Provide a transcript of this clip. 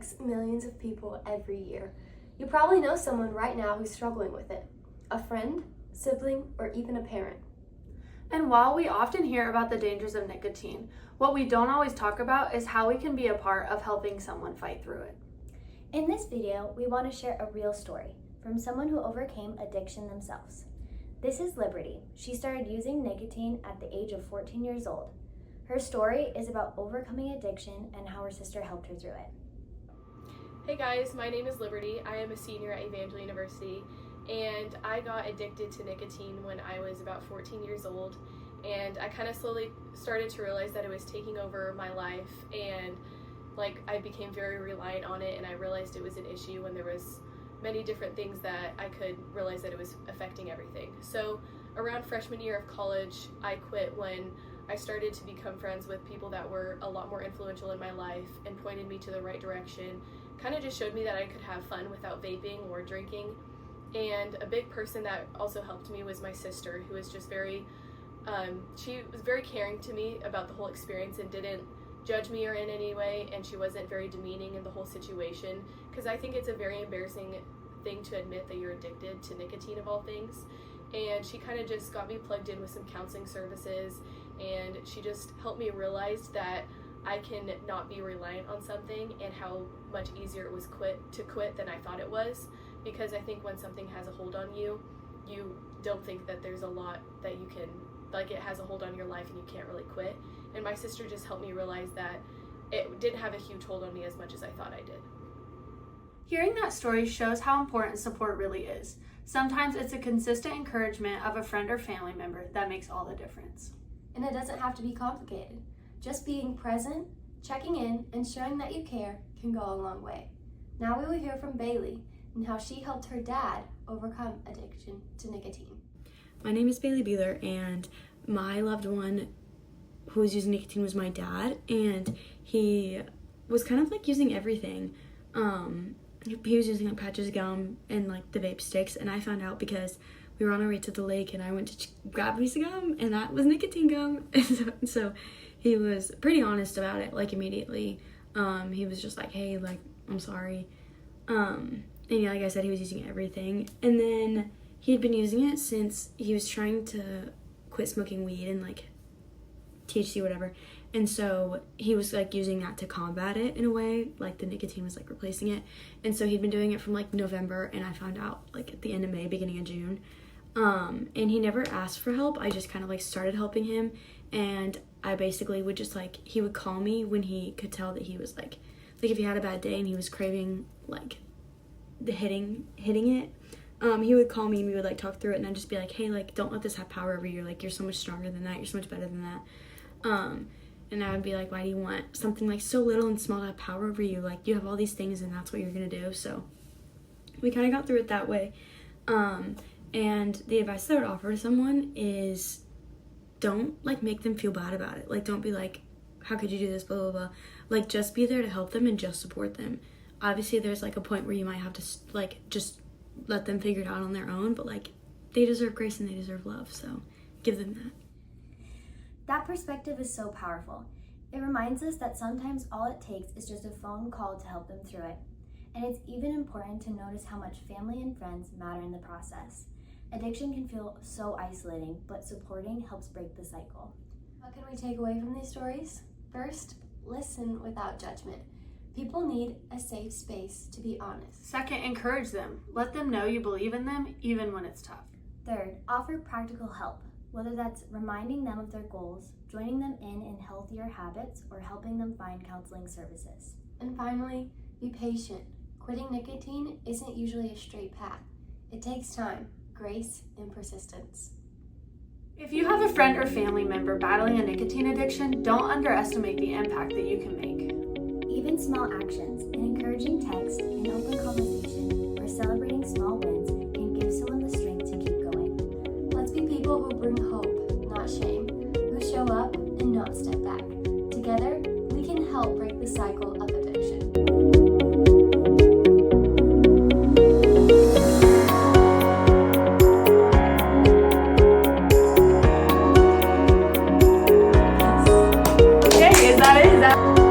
affects millions of people every year. You probably know someone right now who's struggling with it. A friend, sibling, or even a parent. And while we often hear about the dangers of nicotine, what we don't always talk about is how we can be a part of helping someone fight through it. In this video, we want to share a real story from someone who overcame addiction themselves. This is Liberty. She started using nicotine at the age of 14 years old. Her story is about overcoming addiction and how her sister helped her through it. Hey guys, my name is Liberty. I am a senior at Evangel University, and I got addicted to nicotine when I was about 14 years old, and I kind of slowly started to realize that it was taking over my life, and I became very reliant on it, and I realized it was an issue when there was many different things that I could realize that it was affecting everything. So around freshman year of college, I quit when I started to become friends with people that were a lot more influential in my life and pointed me to the right direction, kind of just showed me that I could have fun without vaping or drinking. And a big person that also helped me was my sister, who was just she was very caring to me about the whole experience and didn't judge me or in any way, and she wasn't very demeaning in the whole situation, because I think it's a very embarrassing thing to admit that you're addicted to nicotine of all things. And she kind of just got me plugged in with some counseling services, and she just helped me realize that I can not be reliant on something, and how much easier it was to quit than I thought it was, because I think when something has a hold on you, you don't think that there's a lot that you can, it has a hold on your life and you can't really quit. And my sister just helped me realize that it didn't have a huge hold on me as much as I thought I did. Hearing that story shows how important support really is. Sometimes it's a consistent encouragement of a friend or family member that makes all the difference. And it doesn't have to be complicated. Just being present, checking in, and showing that you care can go a long way. Now we will hear from Bailey and how she helped her dad overcome addiction to nicotine. My name is Bailey Beeler, and my loved one who was using nicotine was my dad, and he was kind of using everything. He was using patches of gum and the vape sticks, and I found out because we were on our way to the lake and I went to grab a piece of gum and that was nicotine gum. And so he was pretty honest about it, immediately. He was just hey, I'm sorry. And yeah, like I said, he was using everything. And then he had been using it since he was trying to quit smoking weed and THC, whatever. And so he was using that to combat it in a way, the nicotine was replacing it. And so he'd been doing it from November, and I found out at the end of May, beginning of June. And he never asked for help. I just kind of started helping him, and I basically would just he would call me when he could tell that he was if he had a bad day and he was craving the hitting it. He would call me and we would talk through it, and I'd just be hey, don't let this have power over you. You're so much stronger than that. You're so much better than that. And I would be why do you want something so little and small to have power over you? You have all these things and that's what you're gonna do. So we kind of got through it that way. And the advice that I would offer to someone is don't make them feel bad about it. Don't be how could you do this, blah, blah, blah. Just be there to help them and just support them. Obviously there's a point where you might have to just let them figure it out on their own, but they deserve grace and they deserve love, so give them that. That perspective is so powerful. It reminds us that sometimes all it takes is just a phone call to help them through it. And it's even important to notice how much family and friends matter in the process. Addiction can feel so isolating, but supporting helps break the cycle. What can we take away from these stories? First, listen without judgment. People need a safe space to be honest. Second, encourage them. Let them know you believe in them, even when it's tough. Third, offer practical help, whether that's reminding them of their goals, joining them in healthier habits, or helping them find counseling services. And finally, be patient. Quitting nicotine isn't usually a straight path. It takes time, grace, and persistence. If you have a friend or family member battling a nicotine addiction, don't underestimate the impact that you can make. Even small actions, an encouraging text, an open conversation, or celebrating small